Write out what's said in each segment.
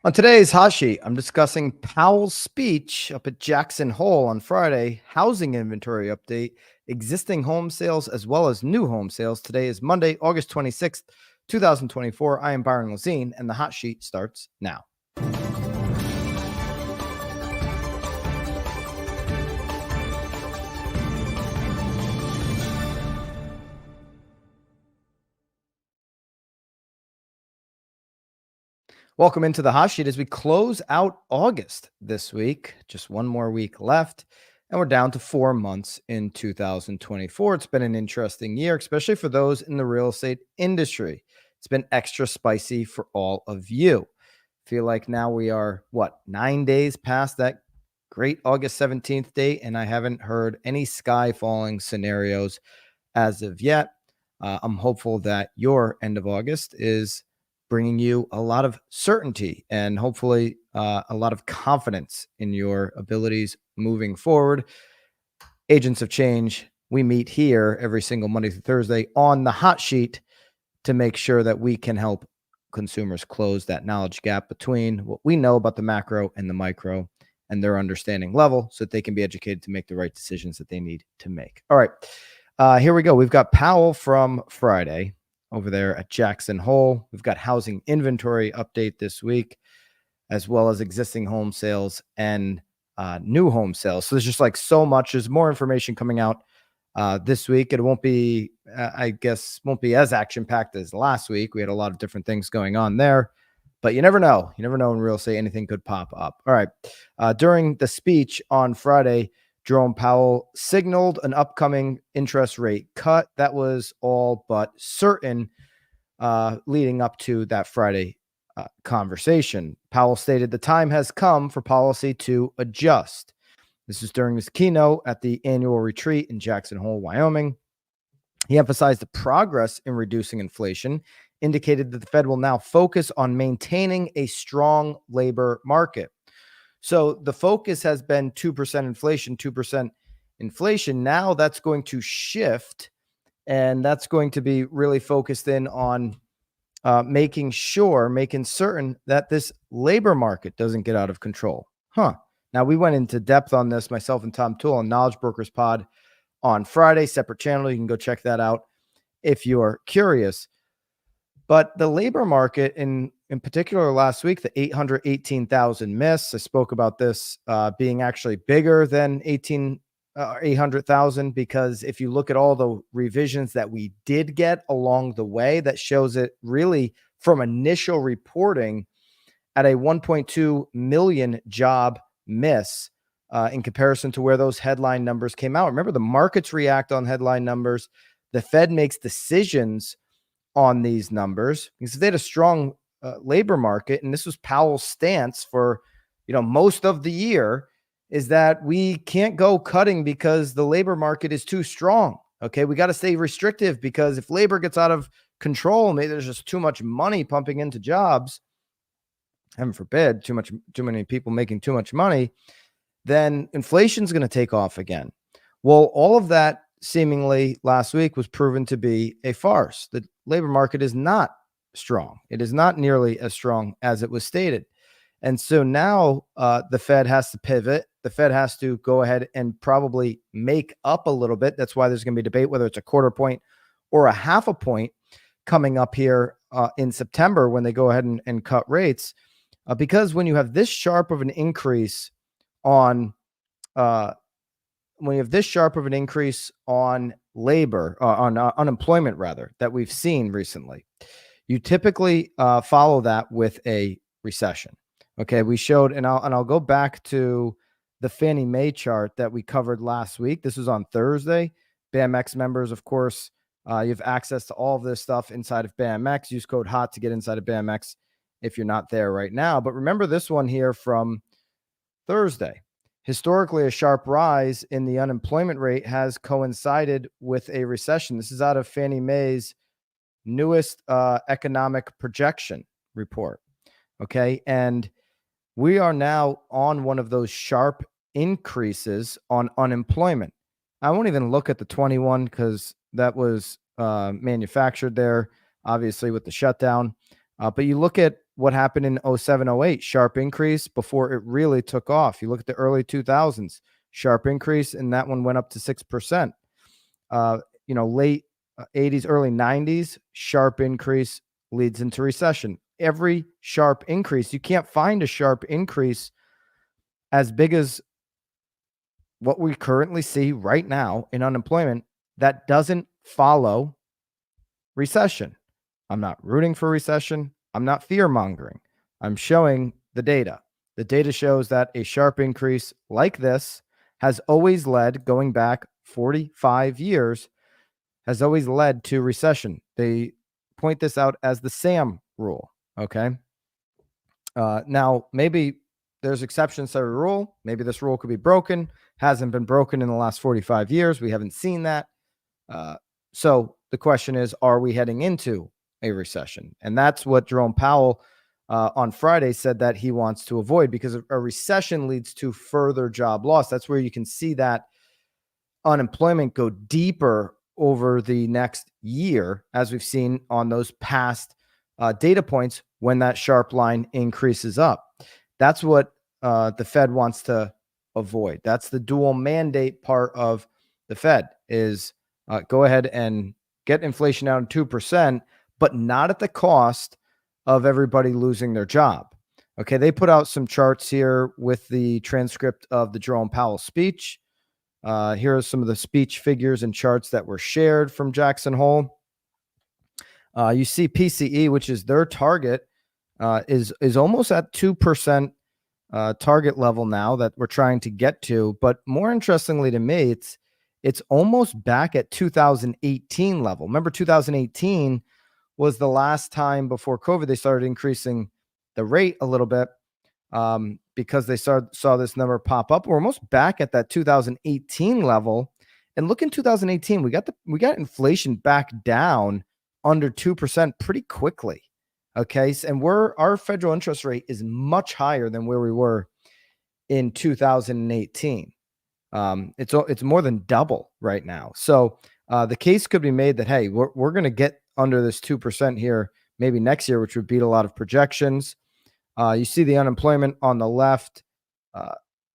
On today's Hot Sheet, I'm discussing Powell's speech up at Jackson Hole on Friday, housing inventory update, existing home sales, as well as new home sales. Today is Monday, August 26th, 2024. I am Byron Lazine, and the Hot Sheet starts now. Welcome into the Hot Sheet as we close out August this week. Just one more week left, and we're down to 4 months in 2024. It's been an interesting year, especially for those in the real estate industry. It's been extra spicy for all of you. Feel like now we are, 9 days past that great August 17th date, and I haven't heard any sky falling scenarios as of yet. I'm hopeful that your end of August is bringing you a lot of certainty and hopefully a lot of confidence in your abilities moving forward. Agents of Change, we meet here every single Monday through Thursday on the Hot Sheet to make sure that we can help consumers close that knowledge gap between what we know about the macro and the micro and their understanding level so that they can be educated to make the right decisions that they need to make. All right, here we go. We've got Powell from Friday over there at Jackson Hole. We've got housing inventory update this week, as well as existing home sales and new home sales. So there's just like so much. There's more information coming out this week. It won't be, won't be as action-packed as last week. We had a lot of different things going on there, but you never know. You never know in real estate, anything could pop up. All right. During the speech on Friday, Jerome Powell signaled an upcoming interest rate cut that was all but certain leading up to that Friday conversation. Powell stated the time has come for policy to adjust. This is during his keynote at the annual retreat in Jackson Hole, Wyoming. He emphasized the progress in reducing inflation, indicated that the Fed will now focus on maintaining a strong labor market. So the focus has been 2% inflation, 2% inflation. Now that's going to shift, and that's going to be really focused in on making certain that this labor market doesn't get out of control. Now, we went into depth on this, myself and Tom Toole on Knowledge Brokers Pod on Friday, separate channel. You can go check that out if you're curious. But the labor market in particular last week, the 818,000 miss, I spoke about this being actually bigger than 800,000, because if you look at all the revisions that we did get along the way, that shows it really from initial reporting at a 1.2 million job miss in comparison to where those headline numbers came out. Remember, the markets react on headline numbers. The Fed makes decisions on these numbers because they had a strong labor market, and this was Powell's stance for most of the year, is that we can't go cutting because the labor market is too strong. Okay, we got to stay restrictive, because if labor gets out of control, maybe there's just too much money pumping into jobs, heaven forbid, too many people making too much money, then inflation's going to take off again. Well, all of that seemingly last week was proven to be a farce. The labor market is not strong. It is not nearly as strong as it was stated. And so now the Fed has to pivot. The Fed has to go ahead and probably make up a little bit. That's why there's going to be debate whether it's a quarter point or a half a point coming up here in September when they go ahead and cut rates. Because when you have this sharp of an increase on labor, on unemployment rather, that we've seen recently, you typically follow that with a recession. Okay, we showed, and I'll go back to the Fannie Mae chart that we covered last week. This was on Thursday. BAMX members, of course, you have access to all of this stuff inside of BAMX. Use code HOT to get inside of BAMX if you're not there right now. But remember this one here from Thursday. Historically, a sharp rise in the unemployment rate has coincided with a recession. This is out of Fannie Mae's newest economic projection report. Okay, and we are now on one of those sharp increases on unemployment. I won't even look at the 21 because that was manufactured there, obviously, with the shutdown. But you look at what happened in 07, 08, sharp increase before it really took off. You look at the early 2000s, sharp increase, and that one went up to 6%. Late 80s, early 90s, sharp increase leads into recession. Every sharp increase, you can't find a sharp increase as big as what we currently see right now in unemployment that doesn't follow recession. I'm not rooting for recession. I'm not fear mongering. I'm showing the data. The data shows that a sharp increase like this has always led, going back 45 years, has always led to recession. They point this out as the SAM rule. Okay. Now, maybe there's exceptions to the rule. Maybe this rule could be broken. Hasn't been broken in the last 45 years. We haven't seen that. So the question is, are we heading into a recession? And that's what Jerome Powell on Friday said that he wants to avoid, because a recession leads to further job loss. That's where you can see that unemployment go deeper over the next year, as we've seen on those past data points when that sharp line increases up. That's what the Fed wants to avoid. That's the dual mandate part of the Fed is go ahead and get inflation down to 2%, but not at the cost of everybody losing their job. Okay, they put out some charts here with the transcript of the Jerome Powell speech. Here are some of the speech figures and charts that were shared from Jackson Hole. You see PCE, which is their target, is almost at 2% target level now that we're trying to get to. But more interestingly to me, it's almost back at 2018 level. Remember, 2018 was the last time before COVID they started increasing the rate a little bit because they saw this number pop up. We're almost back at that 2018 level. And look, in 2018, we got inflation back down under 2% pretty quickly. Okay, and our federal interest rate is much higher than where we were in 2018. It's more than double right now. So the case could be made that, hey, we're going to get under this 2% here maybe next year, which would beat a lot of projections. You see the unemployment on the left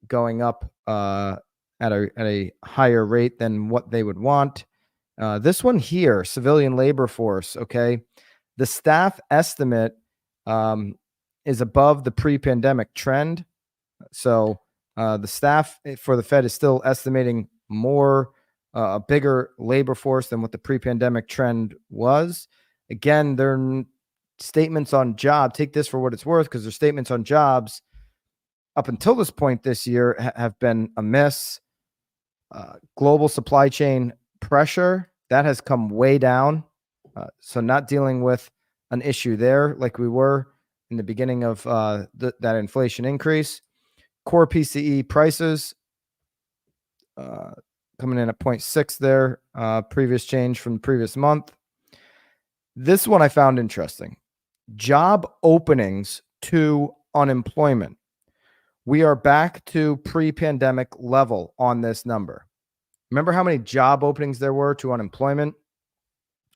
going up at a higher rate than what they would want. This one here, civilian labor force, okay, the staff estimate is above the pre-pandemic trend. So the staff for the Fed is still estimating a bigger labor force than what the pre-pandemic trend was. Again, their statements on job, take this for what it's worth, because their statements on jobs up until this point this year have been a miss. Global supply chain pressure, that has come way down. So not dealing with an issue there like we were in the beginning of that inflation increase. Core PCE prices coming in at 0.6 there, previous change from the previous month. This one I found interesting. Job openings to unemployment. We are back to pre-pandemic level on this number. Remember how many job openings there were to unemployment?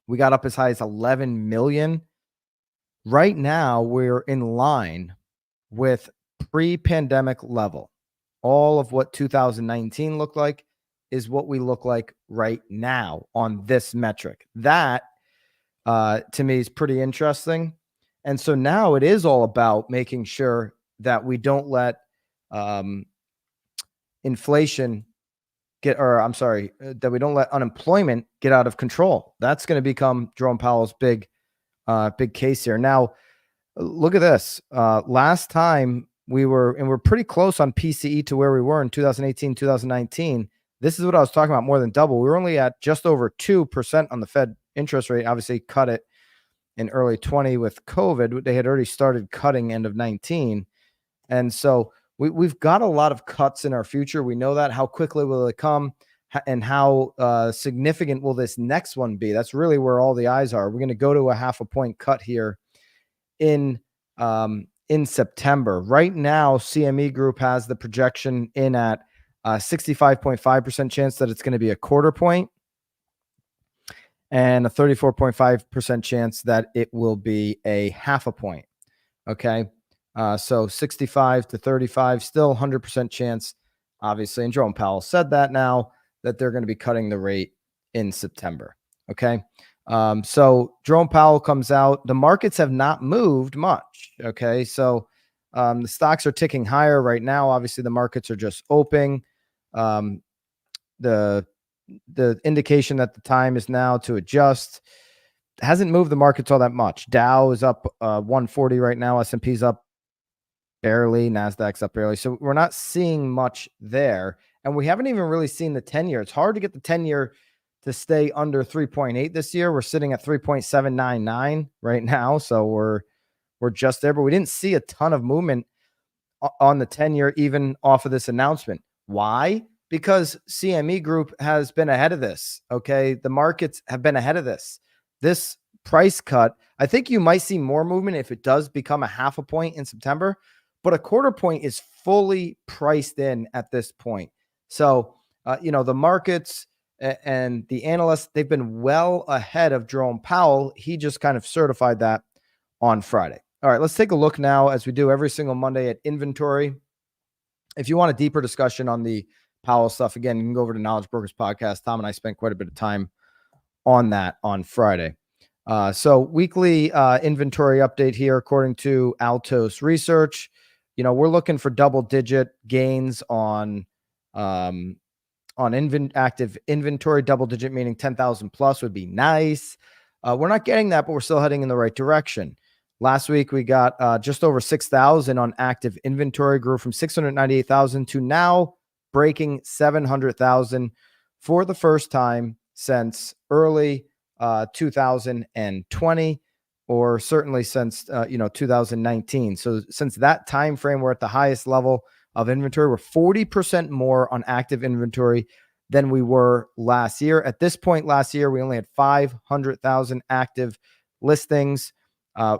We got up as high as 11 million. Right now, we're in line with pre-pandemic level. All of what 2019 looked like is what we look like right now on this metric. That, to me, is pretty interesting. And so now it is all about making sure that we don't let inflation that we don't let unemployment get out of control. That's going to become Jerome Powell's big case here. Now, look at this. Last time we're pretty close on PCE to where we were in 2018, 2019. This is what I was talking about, more than double. We were only at just over 2% on the Fed interest rate. Obviously cut it in early 20 with COVID. They had already started cutting end of 19. And so we've got a lot of cuts in our future. We know that. How quickly will it come? And how significant will this next one be? That's really where all the eyes are. We're going to go to a 0.5 point cut here in September. Right now, CME Group has the projection in at 65.5% chance that it's going to be a 0.25 point and a 34.5% chance that it will be a 0.5 point. Okay. So 65 to 35, still 100% chance, obviously. And Jerome Powell said that now that they're going to be cutting the rate in September. Okay. So Jerome Powell comes out. The markets have not moved much. Okay. So the stocks are ticking higher right now. Obviously, the markets are just opening. Um, the the indication that the time is now to adjust hasn't moved the markets all that much. Dow is up 140 right now. S&P's up barely. Nasdaq's up barely. So we're not seeing much there. And we haven't even really seen the 10-year. It's hard to get the 10-year to stay under 3.8 this year. We're sitting at 3.799 right now. So we're just there, but we didn't see a ton of movement on the 10-year, even off of this announcement. Why? Because CME Group has been ahead of this. Okay. The markets have been ahead of this. This price cut, I think you might see more movement if it does become a half a point in September, but a quarter point is fully priced in at this point. So, the markets and the analysts, they've been well ahead of Jerome Powell. He just kind of certified that on Friday. All right, let's take a look now, as we do every single Monday, at inventory. If you want a deeper discussion on the Powell stuff, again, you can go over to Knowledge Brokers Podcast. Tom and I spent quite a bit of time on that on Friday. So weekly inventory update here, according to Altos Research. We're looking for double-digit gains on active inventory. Double-digit meaning 10,000 plus would be nice. We're not getting that, but we're still heading in the right direction. Last week, we got just over 6,000 on active inventory, grew from 698,000 to now breaking 700,000 for the first time since early 2020, or certainly since 2019. So since that time frame, we're at the highest level of inventory. We're 40% more on active inventory than we were last year. At this point last year, we only had 500,000 active listings.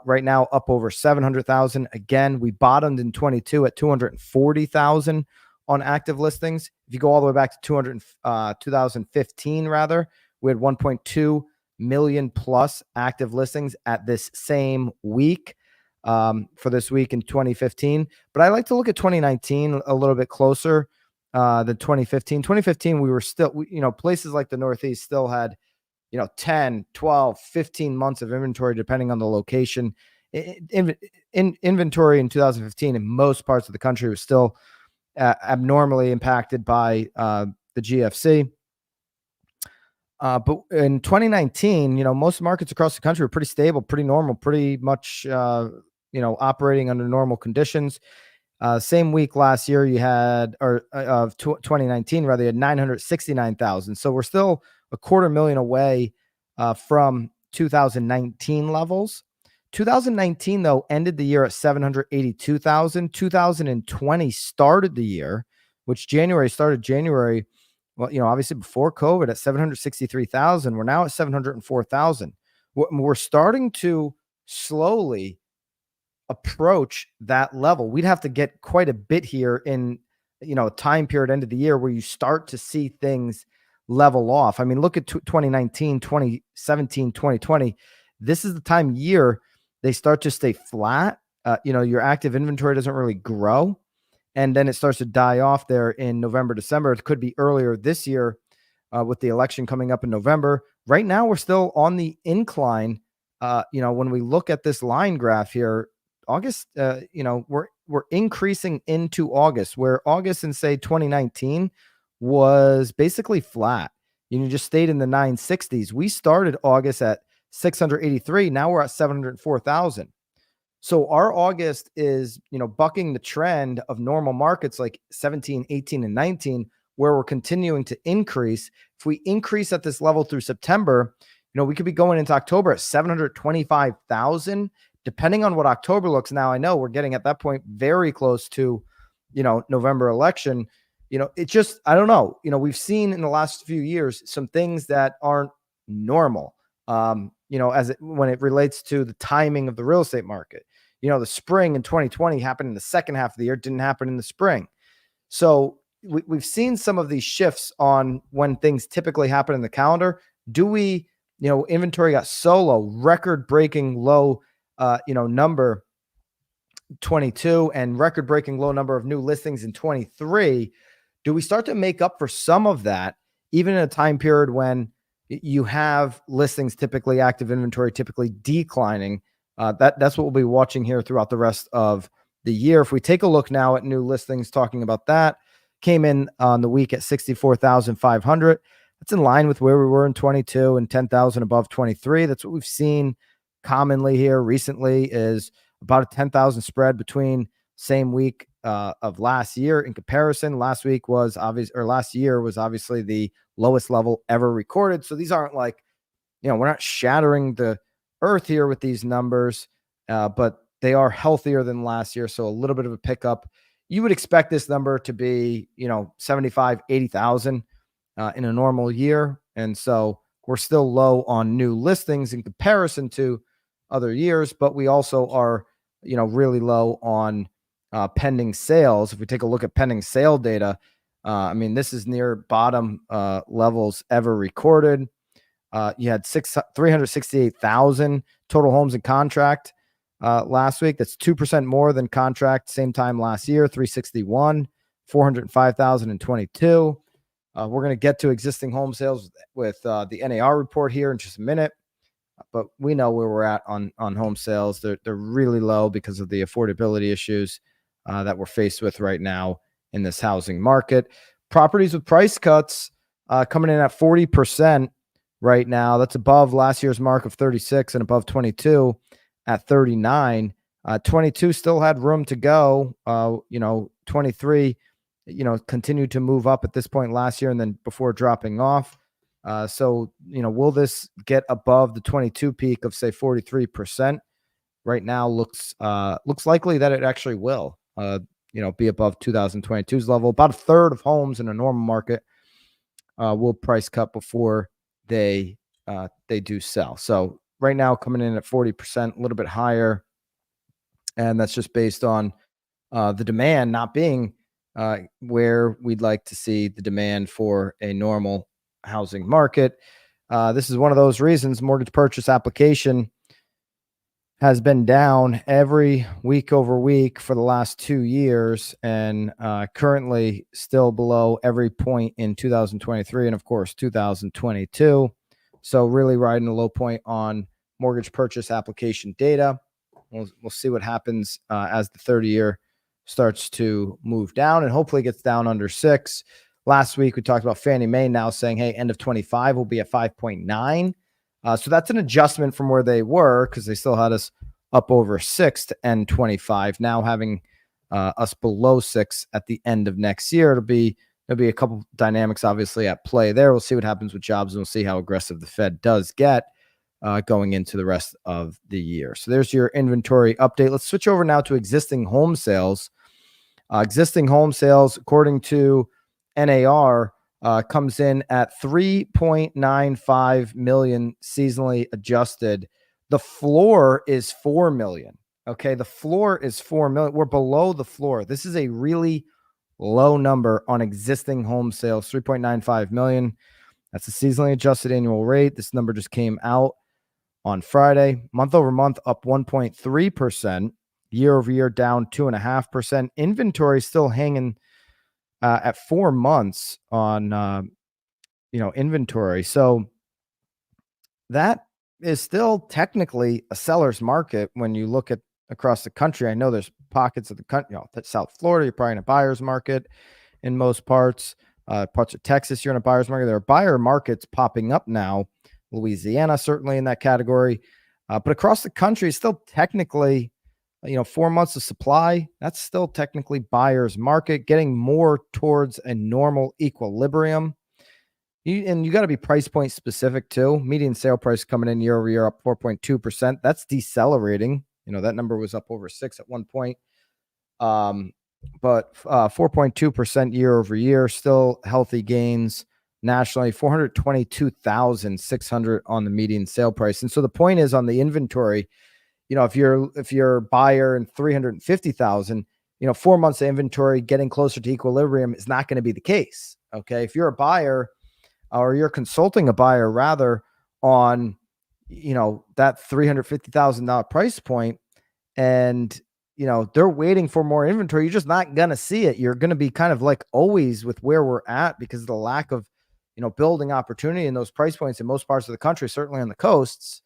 Right now, up over 700,000. Again, we bottomed in 22 at 240,000 on active listings. If you go all the way back to 2015, rather, we had 1.2 million plus active listings at this same week for this week in 2015. But I like to look at 2019 a little bit closer than 2015. 2015, we were still, places like the Northeast still had 10, 12, 15 months of inventory, depending on the location. Inventory in 2015 in most parts of the country was still abnormally impacted by the GFC. But in 2019, most markets across the country were pretty stable, pretty normal, pretty much, operating under normal conditions. Same week last year, you had, or 2019 rather, you had 969,000. So we're still 250,000 away from 2019 levels. 2019, though, ended the year at 782,000. 2020 started the year, which started January, well, obviously before COVID, at 763,000. We're now at 704,000. We're starting to slowly approach that level. We'd have to get quite a bit here in, a time period, end of the year, where you start to see things level off. I mean, look at 2019, 2017, 2020. This is the time of year they start to stay flat. Your active inventory doesn't really grow. And then it starts to die off there in November, December. It could be earlier this year with the election coming up in November. Right now, we're still on the incline. When we look at this line graph here, August, we're increasing into August, where August in, say, 2019 was basically flat. You just stayed in the 960s. We started August at 683. Now we're at 704,000. So our August is, bucking the trend of normal markets like 17, 18, and 19, where we're continuing to increase. If we increase at this level through September, we could be going into October at 725,000. Depending on what October looks. Now, I know we're getting at that point very close to, November election. It just, I don't know. We've seen in the last few years some things that aren't normal. When it relates to the timing of the real estate market. The spring in 2020 happened in the second half of the year, didn't happen in the spring. So we've seen some of these shifts on when things typically happen in the calendar. Do we, inventory got so low, record breaking low, number 22 and record-breaking low number of new listings in 23, do we start to make up for some of that, even in a time period when you have listings, typically active inventory, typically declining? That's what we'll be watching here throughout the rest of the year. If we take a look now at new listings, talking about that, came in on the week at 64,500. That's in line with where we were in 22 and 10,000 above 23. That's what we've seen commonly here recently, is about a 10,000 spread between same week of last year. In comparison, last year was obviously the lowest level ever recorded. So these aren't like, we're not shattering the earth here with these numbers, but they are healthier than last year. So a little bit of a pickup. You would expect this number to be, 75, 80,000 in a normal year. And so we're still low on new listings in comparison to other years, but we also are, really low on pending sales. If we take a look at pending sale data, this is near bottom levels ever recorded. You had 368,000 total homes in contract last week. That's 2% more than contract same time last year. 361, 405,022. We're going to get to existing home sales with the NAR report here in just a minute, but we know where we're at on home sales. They're really low because of the affordability issues that we're faced with right now in this housing market. Properties with price cuts coming in at 40% right now. That's above last year's mark of 36 and above 22 at 39. 22 still had room to go. 23, continued to move up at this point last year and then before dropping off. So will this get above the 22 peak of, say, 43%? Right now looks likely that it actually will, be above 2022's level. About a third of homes in a normal market will price cut before they do sell. So right now coming in at 40%, a little bit higher. And that's just based on the demand not being where we'd like to see the demand for a normal housing market. This is one of those reasons mortgage purchase application has been down every week over week for the last 2 years, and currently still below every point in 2023 and of course 2022. So really riding a low point on mortgage purchase application data. We'll see what happens as the 30-year starts to move down and hopefully gets down under 6. Last week, we talked about Fannie Mae now saying, hey, end of 25 will be at 5.9. So that's an adjustment from where they were, because they still had us up over 6 to end 25. Now having us below 6 at the end of next year, there'll be a couple dynamics obviously at play there. We'll see what happens with jobs, and we'll see how aggressive the Fed does get going into the rest of the year. So there's your inventory update. Let's switch over now to existing home sales. Existing home sales, according to NAR, comes in at 3.95 million seasonally adjusted. The floor is 4 million. Okay, the floor is 4 million. We're below the floor. This is a really low number on existing home sales, 3.95 million. That's a seasonally adjusted annual rate. This number just came out on Friday. Month over month up 1.3%. Year over year down 2.5%. Inventory still hanging at 4 months on inventory. So that is still technically a seller's market when you look at across the country. I know there's pockets of the country, South Florida, you're probably in a buyer's market in most parts. Parts of Texas, you're in a buyer's market. There are buyer markets popping up now. Louisiana, certainly in that category. But across the country, it's still technically 4 months of supply. That's still technically buyer's market, getting more towards a normal equilibrium. You got to be price point specific too. Median sale price coming in year over year up 4.2%. That's decelerating. That number was up over 6 at one point. But 4.2% year over year, still healthy gains nationally. 422,600 on the median sale price. And so the point is, on the inventory, if you're a buyer and 350,000, 4 months of inventory getting closer to equilibrium is not going to be the case. Okay. If you're a buyer, or you're consulting a buyer rather, on, that $350,000 price point, and they're waiting for more inventory. You're just not going to see it. You're going to be kind of like always with where we're at because of the lack of, building opportunity in those price points in most parts of the country, certainly on the coasts.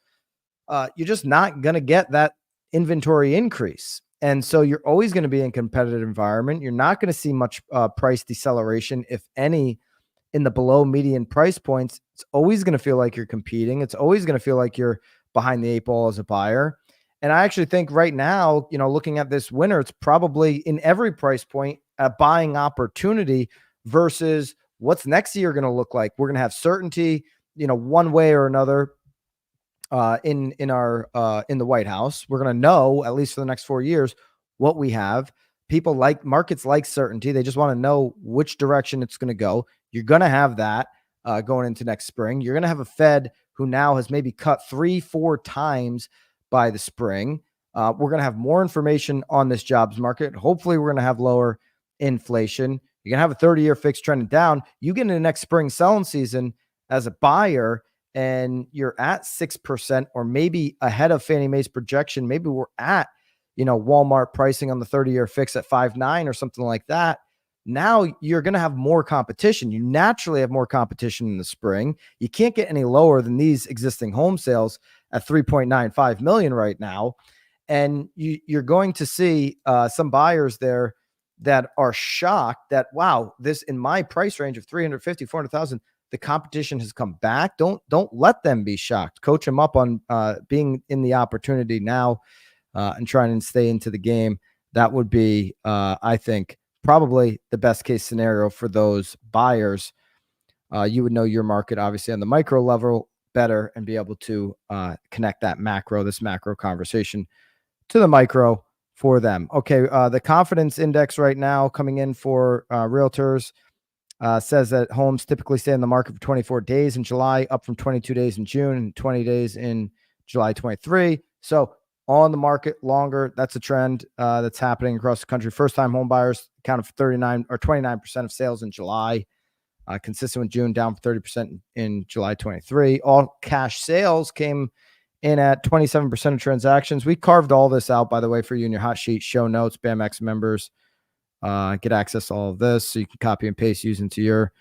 You're just not going to get that inventory increase. And so you're always going to be in a competitive environment. You're not going to see much price deceleration, if any, in the below median price points. It's always going to feel like you're competing. It's always going to feel like you're behind the 8 ball as a buyer. And I actually think right now, looking at this winter, it's probably in every price point a buying opportunity versus what's next year going to look like. We're going to have certainty, one way or another in the White House. We're going to know, at least for the next 4 years, what we have. People like markets like certainty. They just want to know which direction it's going to go. You're going to have that going into next spring. You're going to have a Fed who now has maybe cut 3-4 times by the spring. We're going to have more information on this jobs market. Hopefully, we're going to have lower inflation. You're going to have a 30-year fixed trending down. You get into the next spring selling season as a buyer, and you're at 6% or maybe ahead of Fannie Mae's projection. Maybe we're at, Walmart pricing on the 30-year fix at 5.9 or something like that. Now you're going to have more competition. You naturally have more competition in the spring. You can't get any lower than these existing home sales at 3.95 million right now. And you're going to see some buyers there that are shocked that, wow, this in my price range of 350, 400,000, the competition has come back. Don't let them be shocked. Coach them up on being in the opportunity now and trying to stay into the game. That would be, I think, probably the best case scenario for those buyers. You would know your market, obviously, on the micro level better and be able to connect this macro conversation to the micro for them. Okay, the confidence index right now coming in for realtors says that homes typically stay in the market for 24 days in July, up from 22 days in June and 20 days in July 23. So on the market longer. That's a trend that's happening across the country. First-time home buyers accounted for 39 or 29% of sales in July, consistent with June, down from 30% in July 23. All cash sales came in at 27% of transactions. We carved all this out, by the way, for you in your hot sheet show notes. BAMX members get access to all of this, so you can copy and paste using to your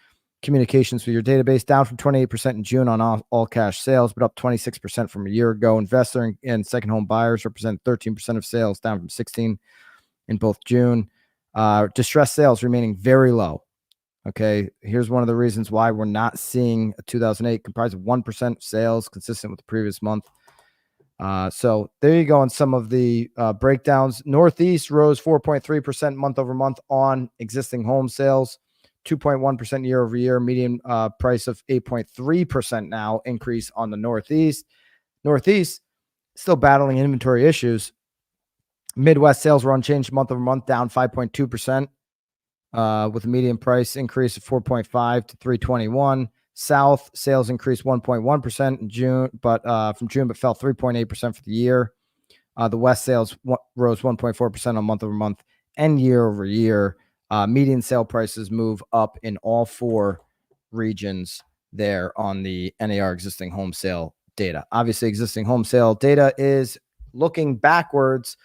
communications with your database. Down from 28% in June on all cash sales, but up 26% from a year ago. Investor and second home buyers represent 13% of sales, down from 16 in both June. Distressed sales remaining very low. Okay, here's one of the reasons why we're not seeing a 2008 comprised of 1% of sales, consistent with the previous month. So there you go on some of the breakdowns. Northeast rose 4.3% month over month on existing home sales, 2.1% year over year, median price of 8.3% now increase on the Northeast. Northeast still battling inventory issues. Midwest sales were unchanged month over month, down 5.2%, with a median price increase of 4.5 to 321. South sales increased 1.1% in June, but from June, but fell 3.8% for the year. The West sales rose 1.4% on month over month and year over year. Median sale prices move up in all four regions there on the NAR existing home sale data. Obviously, existing home sale data is looking backwards.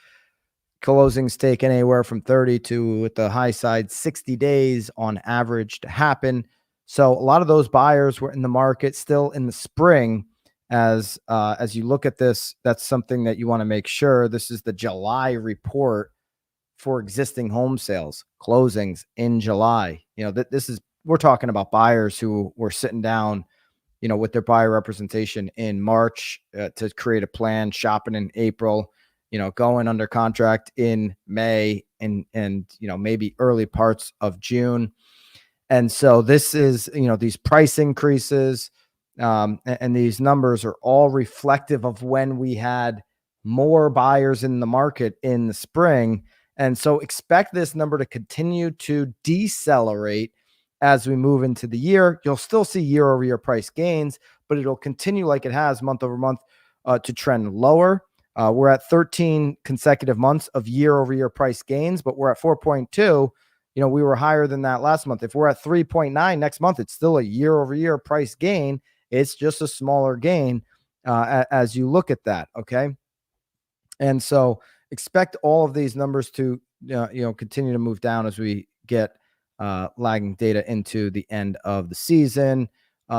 Closings take anywhere from 30 to, at the high side, 60 days on average to happen. So a lot of those buyers were in the market still in the spring. As you look at this, that's something that you want to make sure. This is the July report for existing home sales closings in July. We're talking about buyers who were sitting down, with their buyer representation in March to create a plan, shopping in April, going under contract in May and maybe early parts of June. And so this is, these price increases and these numbers are all reflective of when we had more buyers in the market in the spring. And so expect this number to continue to decelerate as we move into the year. You'll still see year over year price gains, but it'll continue like it has month over month to trend lower. We're at 13 consecutive months of year over year price gains, but we're at 4.2. We were higher than that last month. If we're at 3.9 next month, it's still a year over year price gain. It's just a smaller gain as you look at that. Okay. And so expect all of these numbers to continue to move down as we get lagging data into the end of the season.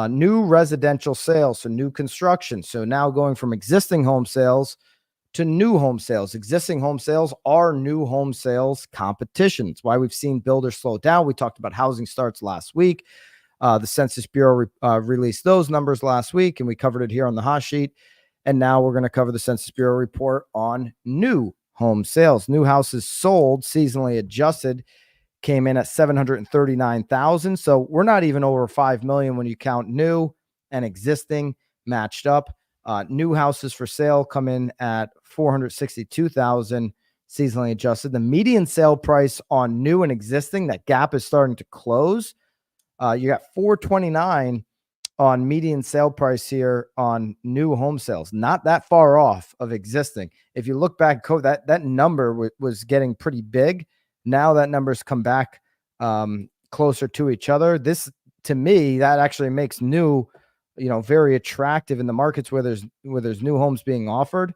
New residential sales, so new construction. So now going from existing home sales to new home sales. Existing home sales are new home sales competition. It's why we've seen builders slow down. We talked about housing starts last week. The Census Bureau released those numbers last week, and we covered it here on the hot sheet. And now we're going to cover the Census Bureau report on new home sales. New houses sold, seasonally adjusted, came in at 739,000. So we're not even over 5 million when you count new and existing matched up. New houses for sale come in at 462,000 seasonally adjusted. The median sale price on new and existing, that gap is starting to close. You got 429 on median sale price here on new home sales, not that far off of existing. If you look back, that number was getting pretty big. Now that number's come back closer to each other. This, to me, that actually makes new, very attractive in the markets where there's new homes being offered.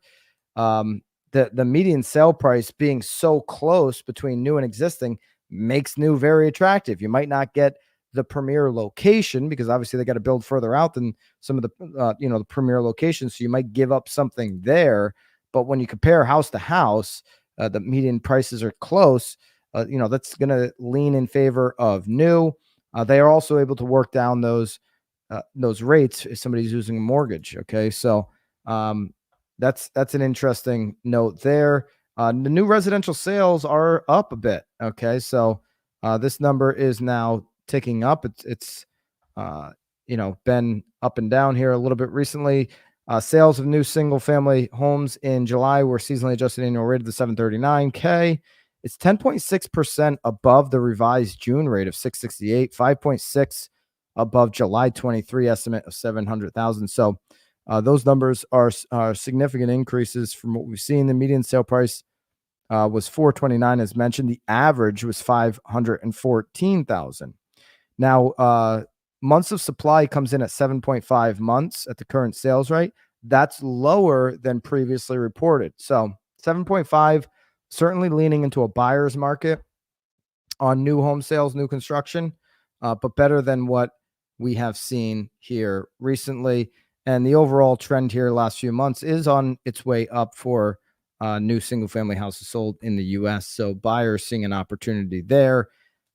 The median sale price being so close between new and existing makes new very attractive. You might not get the premier location because obviously they got to build further out than some of the the premier locations, so you might give up something there. But when you compare house to house, the median prices are close. That's going to lean in favor of new. They are also able to work down those rates if somebody's using a mortgage. Okay, so that's an interesting note there. The new residential sales are up a bit. Okay, so this number is now ticking up. It's been up and down here a little bit recently. Sales of new single family homes in July were seasonally adjusted annual rate of the 739K. It's 10.6% above the revised June rate of 668, 5.6 above July 23 estimate of 700,000. So those numbers are significant increases from what we've seen. The median sale price was 429, as mentioned. The average was 514,000. Now, months of supply comes in at 7.5 months at the current sales rate. That's lower than previously reported. So 7.5, certainly leaning into a buyer's market on new home sales, new construction, but better than what we have seen here recently. And the overall trend here last few months is on its way up for new single-family houses sold in the U.S. So buyers seeing an opportunity there,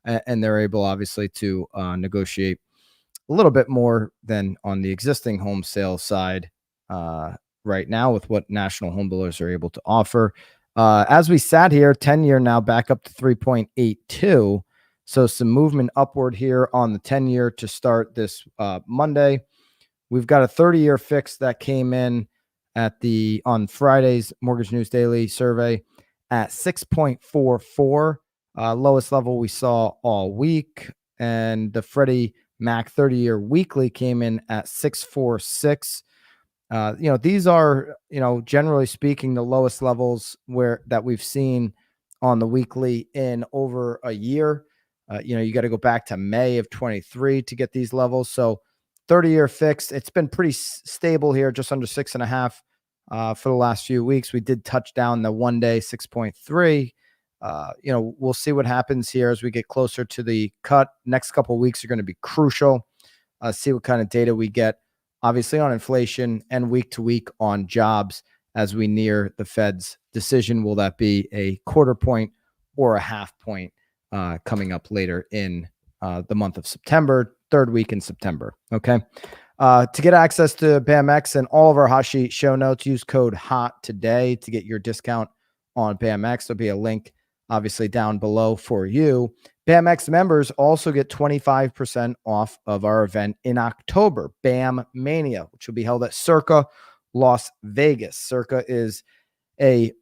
and they're able, obviously, to negotiate a little bit more than on the existing home sales side right now with what national home builders are able to offer. As we sat here, 10-year now back up to 3.82. So some movement upward here on the 10-year to start this Monday. We've got a 30-year fix that came in on Friday's Mortgage News Daily survey at 6.44, lowest level we saw all week. And the Freddie Mac 30-year weekly came in at 6.46. These are, generally speaking, the lowest levels that we've seen on the weekly in over a year. You got to go back to May of 23 to get these levels. So 30-year fixed, it's been pretty stable here, just under 6.5 for the last few weeks. We did touch down the 1 day 6.3. We'll see what happens here as we get closer to the cut. Next couple of weeks are going to be crucial. See what kind of data we get, obviously, on inflation and week to week on jobs as we near the Fed's decision. Will that be a quarter point or a half point coming up later in the month of September, third week in September? Okay. To get access to BAMX and all of our hot sheet show notes, use code HOT today to get your discount on BAMX. There'll be a link, obviously, down below for you. BAMX members also get 25% off of our event in October, BAM Mania, which will be held at Circa Las Vegas. Circa is a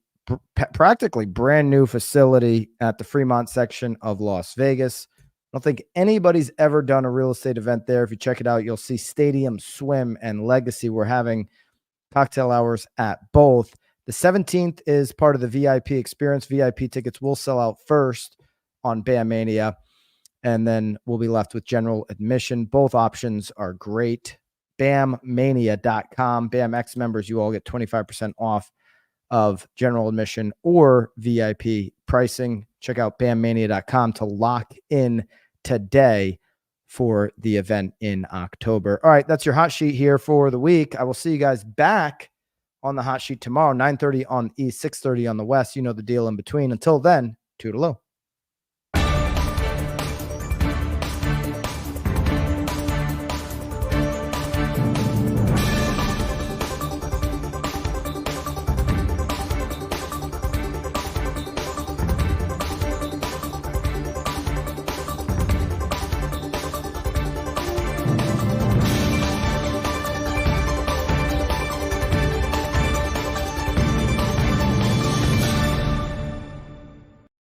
practically brand new facility at the Fremont section of Las Vegas. I don't think anybody's ever done a real estate event there. If you check it out, you'll see Stadium Swim and Legacy. We're having cocktail hours at both. The 17th is part of the VIP experience. VIP tickets will sell out first on BAM Mania, and then we'll be left with general admission. Both options are great. BAMmania.com. BAMX members, you all get 25% off of general admission or VIP pricing. Check out bandmania.com to lock in today for the event in October. All right, that's your hot sheet here for the week. I will see you guys back on the hot sheet tomorrow, 9:30 on the East, 6:30 on the West. You know the deal in between. Until then, toodaloo.